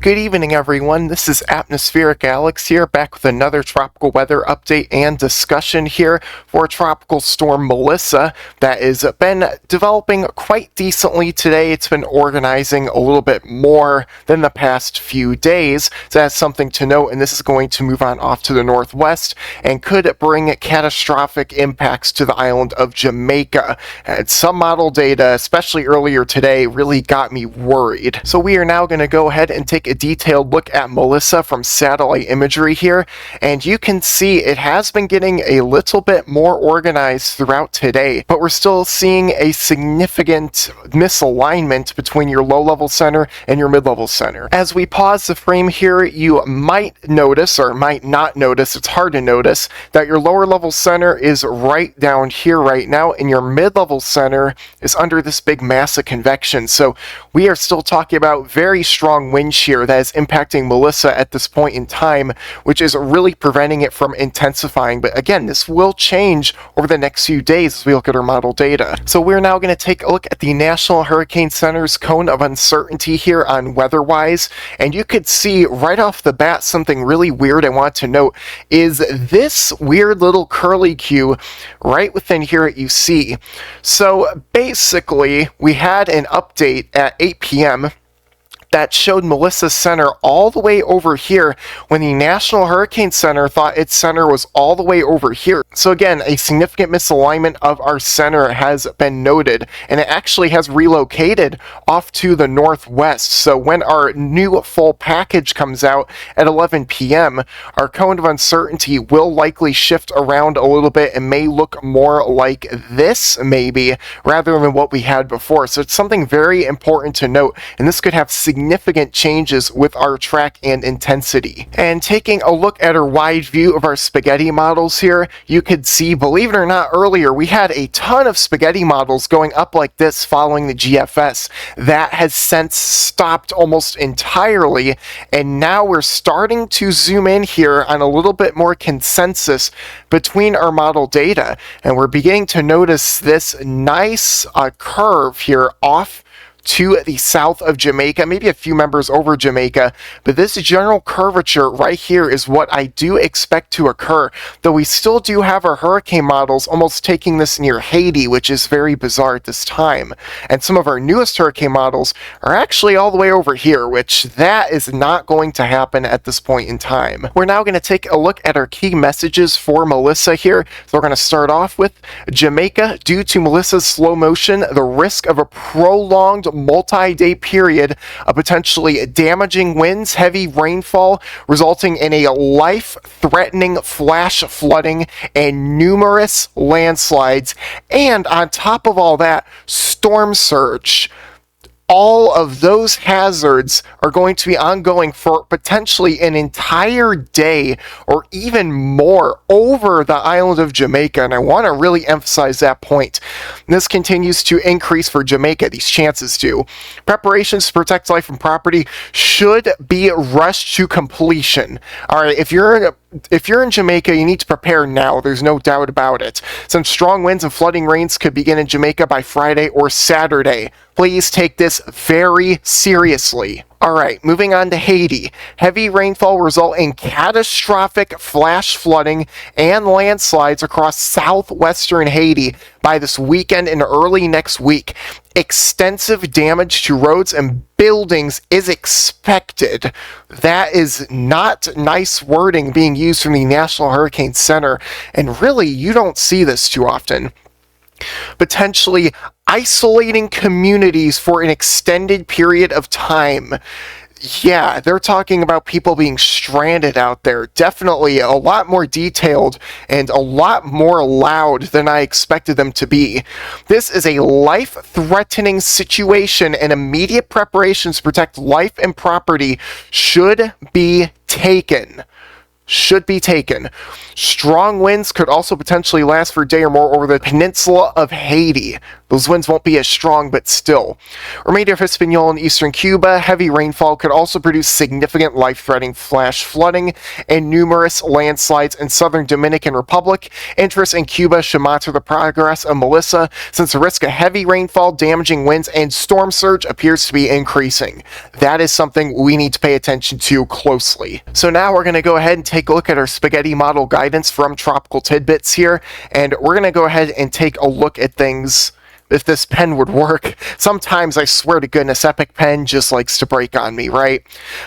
Good evening, everyone. This is Atmospheric Alex here, back with another tropical weather update and discussion here for Tropical Storm Melissa that has been developing quite decently today. It's been organizing a little bit more than the past few days, so that's something to note, and this is going to move on off to the northwest and could bring catastrophic impacts to the island of Jamaica. And some model data, especially earlier today, really got me worried. So we are now going to go ahead and take a detailed look at Melissa from satellite imagery here, and you can see it has been getting a little bit more organized throughout today, but we're still seeing a significant misalignment between your low-level center and your mid-level center. As we pause the frame here, you might notice, or might not notice, it's hard to notice, that your lower-level center is right down here right now, and your mid-level center is under this big mass of convection. So we are still talking about very strong wind shear that is impacting Melissa at this point in time, which is really preventing it from intensifying. But again, this will change over the next few days as we look at our model data. So we're now going to take a look at the National Hurricane Center's cone of uncertainty here on weather-wise, and you could see right off the bat something really weird I want to note is this weird little curly Q right within here that you see. So basically, we had an update at 8 p.m. that showed Melissa's center all the way over here when the National Hurricane Center thought its center was all the way over here. So again, a significant misalignment of our center has been noted, and it actually has relocated off to the northwest. So when our new full package comes out at 11 p.m., our cone of uncertainty will likely shift around a little bit and may look more like this maybe rather than what we had before. So it's something very important to note, and this could have significant changes with our track and intensity. And taking a look at our wide view of our spaghetti models here, you could see, believe it or not, earlier we had a ton of spaghetti models going up like this following the GFS. That has since stopped almost entirely, and now we're starting to zoom in here on a little bit more consensus between our model data, and we're beginning to notice this nice curve here off to the south of Jamaica, maybe a few members over Jamaica, but this general curvature right here is what I do expect to occur, though we still do have our hurricane models almost taking this near Haiti, which is very bizarre at this time. And some of our newest hurricane models are actually all the way over here, which that is not going to happen at this point in time. We're now going to take a look at our key messages for Melissa here. So we're going to start off with Jamaica. Due to Melissa's slow motion, the risk of a prolonged multi-day period of potentially damaging winds, heavy rainfall, resulting in a life-threatening flash flooding and numerous landslides, and on top of all that, storm surge. All of those hazards are going to be ongoing for potentially an entire day or even more over the island of Jamaica, and I want to really emphasize that point. This continues to increase for Jamaica, these chances do. Preparations to protect life and property should be rushed to completion. Alright, if you're in Jamaica, you need to prepare now. There's no doubt about it. Some strong winds and flooding rains could begin in Jamaica by Friday or Saturday. Please take this very seriously. Alright, moving on to Haiti. Heavy rainfall will result in catastrophic flash flooding and landslides across southwestern Haiti by this weekend and early next week. Extensive damage to roads and buildings is expected. That is not nice wording being used from the National Hurricane Center, and really, you don't see this too often. Potentially isolating communities for an extended period of time. Yeah, they're talking about people being stranded out there. Definitely a lot more detailed and a lot more loud than I expected them to be. This is a life-threatening situation, and immediate preparations to protect life and property should be taken. Strong winds could also potentially last for a day or more over the peninsula of Haiti. Those winds won't be as strong, but still. Remainder of Hispaniola and eastern Cuba, heavy rainfall could also produce significant life-threatening flash flooding and numerous landslides in southern Dominican Republic. Interest in Cuba should monitor the progress of Melissa, since the risk of heavy rainfall, damaging winds, and storm surge appears to be increasing. That is something we need to pay attention to closely. So now we're going to go ahead and take a look at our spaghetti model guidance from Tropical Tidbits here, and we're going to go ahead and take a look at things. If this pen would work. Sometimes, I swear to goodness, Epic Pen just likes to break on me, right?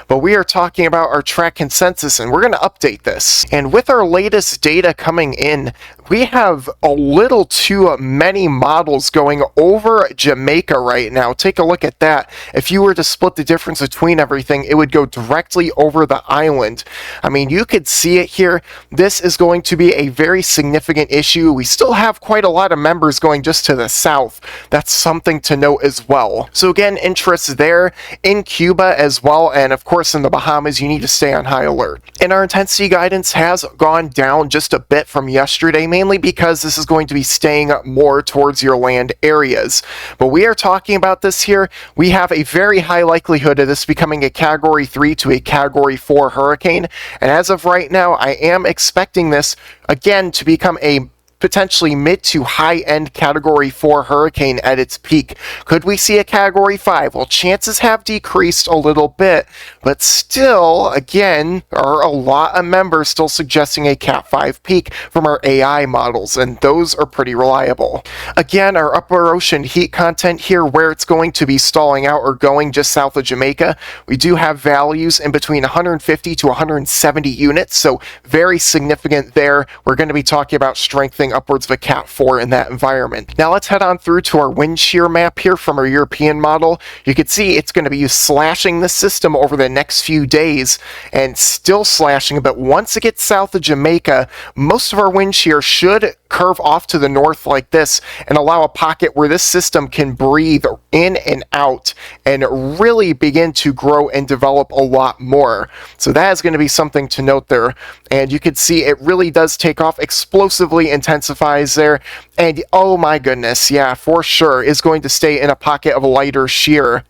But we are talking about our track consensus, and we're going to update this. And with our latest data coming in, we have a little too many models going over Jamaica right now. Take a look at that. If you were to split the difference between everything, it would go directly over the island. I mean, you could see it here. This is going to be a very significant issue. We still have quite a lot of members going just to the south. That's something to note as well. So again, interest there in Cuba as well, and of course in the Bahamas, you need to stay on high alert. And our intensity guidance has gone down just a bit from yesterday, mainly because this is going to be staying more towards your land areas. But we are talking about this here. We have a very high likelihood of this becoming a Category 3 to a Category 4 hurricane, and as of right now, I am expecting this again to become a potentially mid to high-end Category 4 hurricane at its peak. Could we see a Category 5? Well, chances have decreased a little bit, but still, again, there are a lot of members still suggesting a Cat 5 peak from our AI models, and those are pretty reliable. Again, our upper ocean heat content here, where it's going to be stalling out or going just south of Jamaica, we do have values in between 150 to 170 units, so very significant there. We're going to be talking about strengthening upwards of a Cat 4 in that environment. Now let's head on through to our wind shear map here from our European model. You can see it's going to be slashing the system over the next few days and still slashing, but once it gets south of Jamaica, most of our wind shear should curve off to the north like this and allow a pocket where this system can breathe in and out and really begin to grow and develop a lot more. So that is going to be something to note there, and you can see it really does take off explosively, intensifies there, and oh my goodness, yeah, for sure is going to stay in a pocket of lighter shear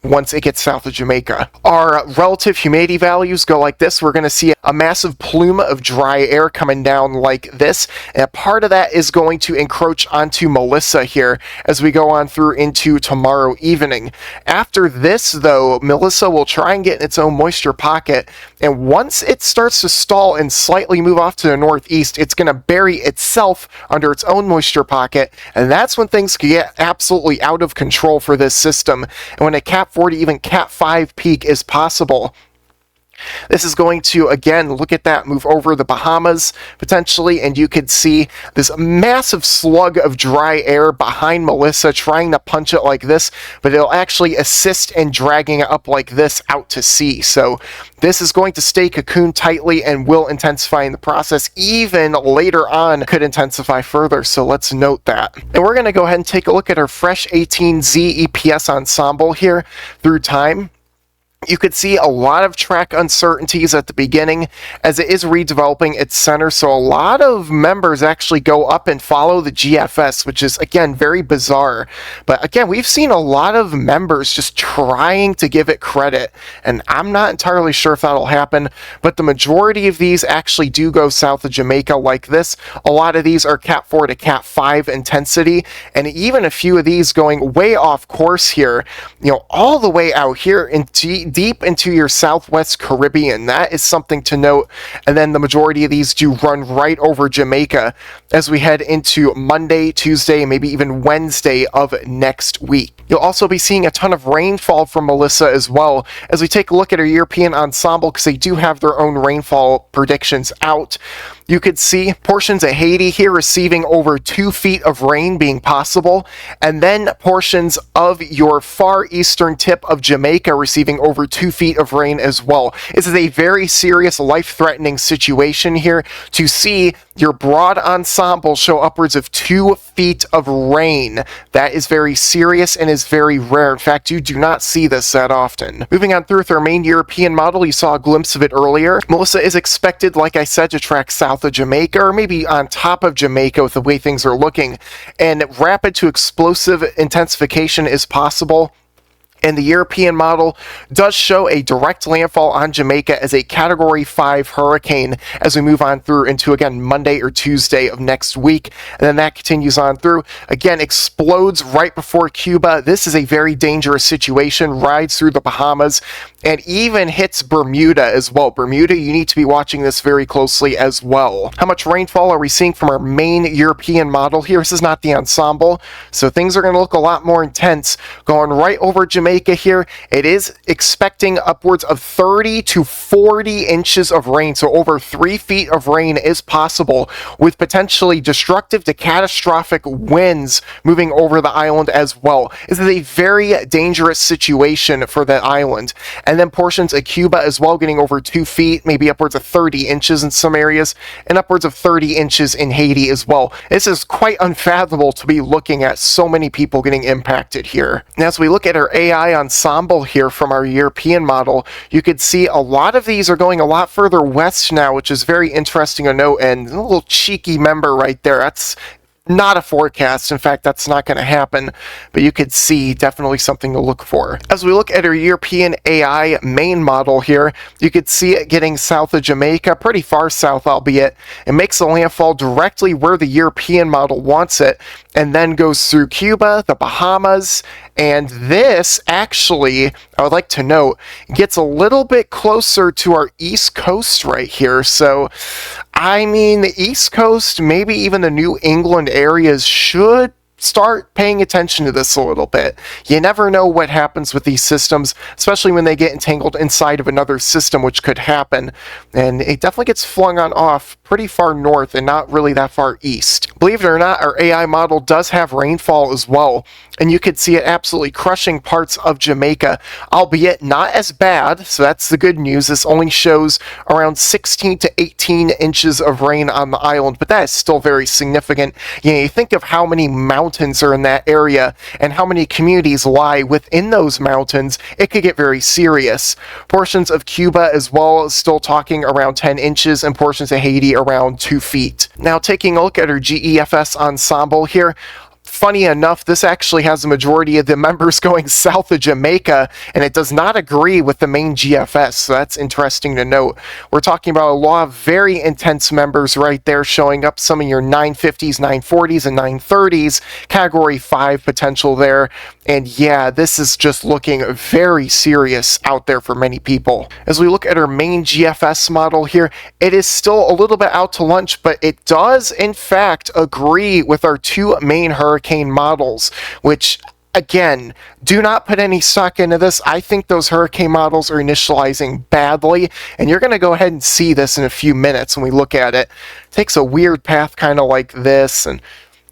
once it gets south of Jamaica. Our relative humidity values go like this. We're going to see a massive plume of dry air coming down like this, and part of that is going to encroach onto Melissa here as we go on through into tomorrow evening. After this, though, Melissa will try and get in its own moisture pocket, and once it starts to stall and slightly move off to the northeast, it's going to bury itself under its own moisture pocket, and that's when things can get absolutely out of control for this system, and when a Cat 4 to even Cat 5 peak is possible. This is going to, again, look at that, move over the Bahamas, potentially, and you could see this massive slug of dry air behind Melissa trying to punch it like this, but it'll actually assist in dragging it up like this out to sea. So this is going to stay cocooned tightly and will intensify in the process. Even later on, could intensify further, so let's note that. And we're going to go ahead and take a look at our Fresh 18Z EPS ensemble here through time. You could see a lot of track uncertainties at the beginning as it is redeveloping its center, so a lot of members actually go up and follow the GFS, which is, again, very bizarre. But again, we've seen a lot of members just trying to give it credit, and I'm not entirely sure if that'll happen, but the majority of these actually do go south of Jamaica like this. A lot of these are Cat 4 to Cat 5 intensity, and even a few of these going way off course here, all the way out here into deep into your southwest Caribbean. That is something to note. And then the majority of these do run right over Jamaica as we head into Monday, Tuesday, maybe even Wednesday of next week. You'll also be seeing a ton of rainfall from Melissa as well as we take a look at our European ensemble, because they do have their own rainfall predictions out. You could see portions of Haiti here receiving over 2 feet of rain being possible, and then portions of your far eastern tip of Jamaica receiving over 2 feet of rain as well. This is a very serious, life-threatening situation here to see your broad ensemble show upwards of 2 feet of rain. That is very serious and is very rare. In fact, you do not see this that often. Moving on through with our main European model, you saw a glimpse of it earlier. Melissa is expected, like I said, to track south of Jamaica, or maybe on top of Jamaica with the way things are looking, and rapid to explosive intensification is possible. And the European model does show a direct landfall on Jamaica as a Category 5 hurricane as we move on through into, again, Monday or Tuesday of next week. And then that continues on through. Again, explodes right before Cuba. This is a very dangerous situation. Rides through the Bahamas and even hits Bermuda as well. Bermuda, you need to be watching this very closely as well. How much rainfall are we seeing from our main European model here? This is not the ensemble, so things are going to look a lot more intense. Going right over Jamaica here, it is expecting upwards of 30 to 40 inches of rain, so over 3 feet of rain is possible, with potentially destructive to catastrophic winds moving over the island as well. This is a very dangerous situation for the island. And then portions of Cuba as well, getting over 2 feet, maybe upwards of 30 inches in some areas, and upwards of 30 inches in Haiti as well. This is quite unfathomable to be looking at so many people getting impacted here. And as we look at our AI ensemble here from our European model, you could see a lot of these are going a lot further west now, which is very interesting to note. And a little cheeky member right there, that's not a forecast. In fact, that's not going to happen, but you could see definitely something to look for. As we look at our European AI main model here, you could see it getting south of Jamaica, pretty far south albeit. It makes a landfall directly where the European model wants it, and then goes through Cuba, the Bahamas, and this actually, I would like to note, gets a little bit closer to our east coast right here. So, I mean, the east coast, maybe even the New England areas should start paying attention to this a little bit. You never know what happens with these systems, especially when they get entangled inside of another system, which could happen. And it definitely gets flung on off pretty far north and not really that far east. Believe it or not, our AI model does have rainfall as well, and you could see it absolutely crushing parts of Jamaica, albeit not as bad, so that's the good news. This only shows around 16 to 18 inches of rain on the island, but that is still very significant. You think of how many mountains are in that area and how many communities lie within those mountains, it could get very serious. Portions of Cuba as well, still talking around 10 inches, and portions of Haiti around 2 feet. Now taking a look at our GEFS ensemble here, funny enough, this actually has the majority of the members going south of Jamaica, and it does not agree with the main GFS, so that's interesting to note. We're talking about a lot of very intense members right there showing up, some of your 950s, 940s, and 930s, Category 5 potential there, and yeah, this is just looking very serious out there for many people. As we look at our main GFS model here, it is still a little bit out to lunch, but it does in fact agree with our two main hurricane models, which again, do not put any stock into this. I think those hurricane models are initializing badly, and you're going to go ahead and see this in a few minutes when we look at it. It takes a weird path kind of like this, and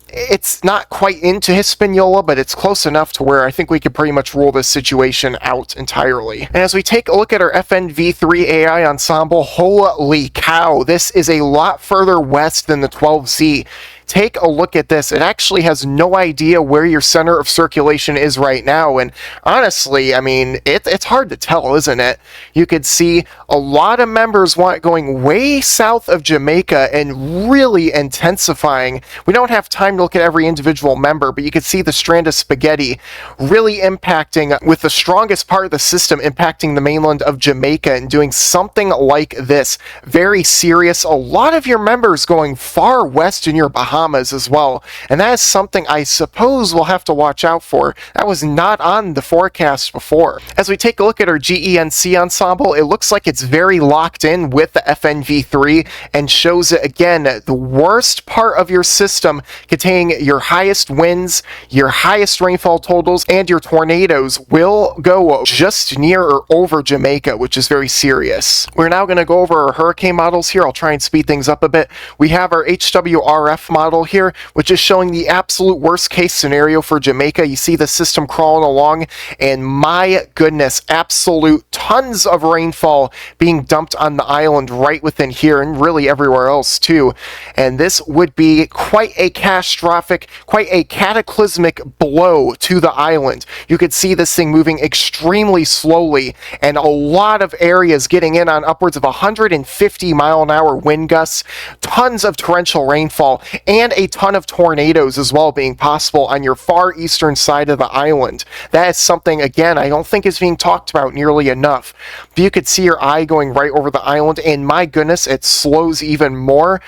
it's not quite into Hispaniola, but it's close enough to where I think we could pretty much rule this situation out entirely. And as we take a look at our FNV3 AI ensemble, holy cow, this is a lot further west than the 12Z. Take a look at this. It actually has no idea where your center of circulation is right now, and honestly, I mean, it's hard to tell, isn't it? You could see a lot of members want going way south of Jamaica and really intensifying. We don't have time to look at every individual member, but you could see the strand of spaghetti really impacting, with the strongest part of the system impacting the mainland of Jamaica and doing something like this. Very serious. A lot of your members going far west in your Bahamas as well, and that is something I suppose we'll have to watch out for. That was not on the forecast before. As we take a look at our GENC ensemble, it looks like it's very locked in with the FNV3 and shows it again, the worst part of your system containing your highest winds, your highest rainfall totals, and your tornadoes will go just near or over Jamaica, which is very serious. We're now going to go over our hurricane models here. I'll try and speed things up a bit. We have our HWRF model model here, which is showing the absolute worst case scenario for Jamaica. You see the system crawling along, and my goodness, absolute tons of rainfall being dumped on the island right within here, and really everywhere else too. And this would be quite a catastrophic, quite a cataclysmic blow to the island. You could see this thing moving extremely slowly, and a lot of areas getting in on upwards of 150-mile-an-hour wind gusts, tons of torrential rainfall, and a ton of tornadoes as well being possible on your far eastern side of the island. That is something, again, I don't think is being talked about nearly enough. But you could see your eye going right over the island, and my goodness, it slows even more.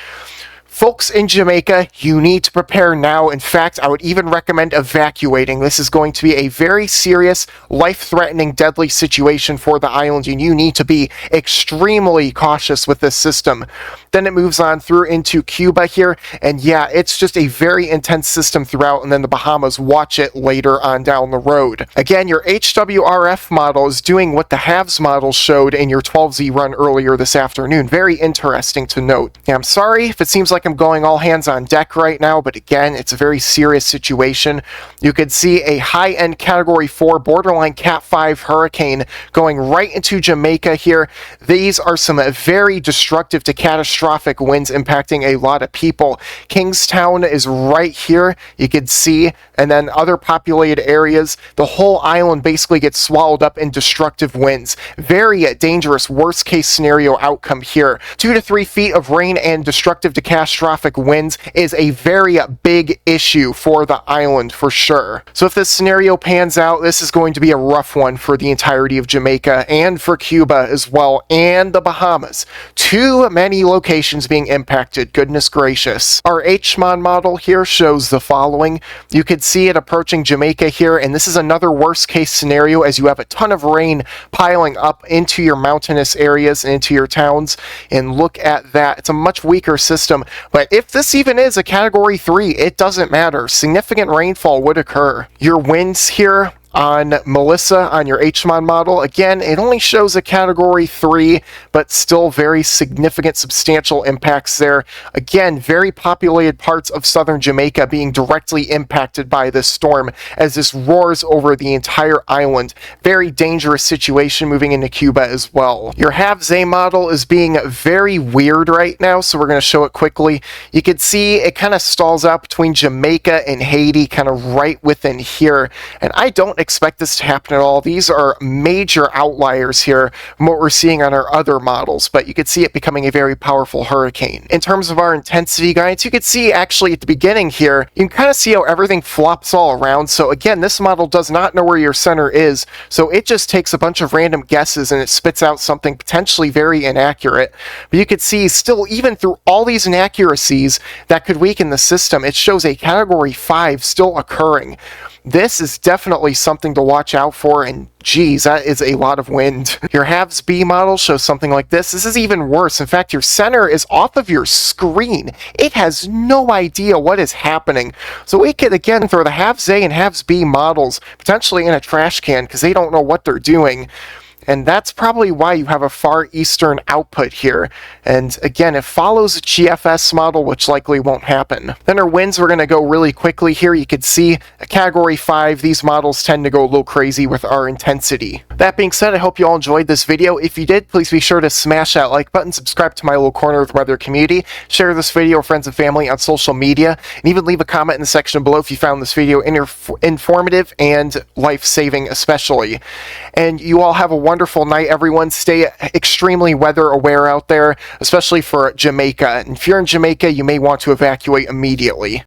Folks in Jamaica, you need to prepare now. In fact, I would even recommend evacuating. This is going to be a very serious, life-threatening, deadly situation for the island, and you need to be extremely cautious with this system. Then it moves on through into Cuba here, and yeah, it's just a very intense system throughout, and then the Bahamas. Watch it later on down the road. Again, your HWRF model is doing what the HAVS model showed in your 12Z run earlier this afternoon. Very interesting to note. Yeah, I'm sorry if it seems like I'm going all hands on deck right now, but again, it's a very serious situation. You could see a high-end Category 4 borderline Cat 5 hurricane going right into Jamaica here. These are some very destructive to catastrophic winds impacting a lot of people. Kingstown is right here, you could see, and then other populated areas. The whole island basically gets swallowed up in destructive winds. Very dangerous worst case scenario outcome here. 2 to 3 feet of rain and destructive to catastrophic winds is a very big issue for the island for sure. So if this scenario pans out, this is going to be a rough one for the entirety of Jamaica and for Cuba as well, and the Bahamas. Too many locations being impacted, goodness gracious. Our HMON model here shows the following. You could see it approaching Jamaica here, and this is another worst case scenario as you have a ton of rain piling up into your mountainous areas and into your towns. And look at that, it's a much weaker system. But if this even is a Category 3, it doesn't matter. Significant rainfall would occur. Your winds here on Melissa, on your HMON model, again, it only shows a Category 3, but still very significant, substantial impacts there. Again, very populated parts of southern Jamaica being directly impacted by this storm as this roars over the entire island. Very dangerous situation moving into Cuba as well. Your HAVZ model is being very weird right now, so we're going to show it quickly. You can see it kind of stalls out between Jamaica and Haiti, kind of right within here, and I don't expect this to happen at all. These are major outliers here from what we're seeing on our other models, but you could see it becoming a very powerful hurricane. In terms of our intensity guides, you could see actually at the beginning here, you can kind of see how everything flops all around. So again, this model does not know where your center is, so it just takes a bunch of random guesses and it spits out something potentially very inaccurate. But you could see still, even through all these inaccuracies that could weaken the system, it shows a Category 5 still occurring. This is definitely something to watch out for, and geez, that is a lot of wind. Your HAVS-B model shows something like this. This is even worse. In fact, your center is off of your screen. It has no idea what is happening. So we could, again, throw the HAVS-A and HAVS-B models potentially in a trash can because they don't know what they're doing. And that's probably why you have a far eastern output here. And again, it follows a GFS model, which likely won't happen. Then our winds, we're going to go really quickly here. You can see a Category 5. These models tend to go a little crazy with our intensity. That being said, I hope you all enjoyed this video. If you did, please be sure to smash that like button, subscribe to my little corner of the weather community, share this video with friends and family on social media, and even leave a comment in the section below if you found this video informative and life-saving especially. And you all have a wonderful night, everyone. Stay extremely weather aware out there, especially for Jamaica. And if you're in Jamaica, you may want to evacuate immediately.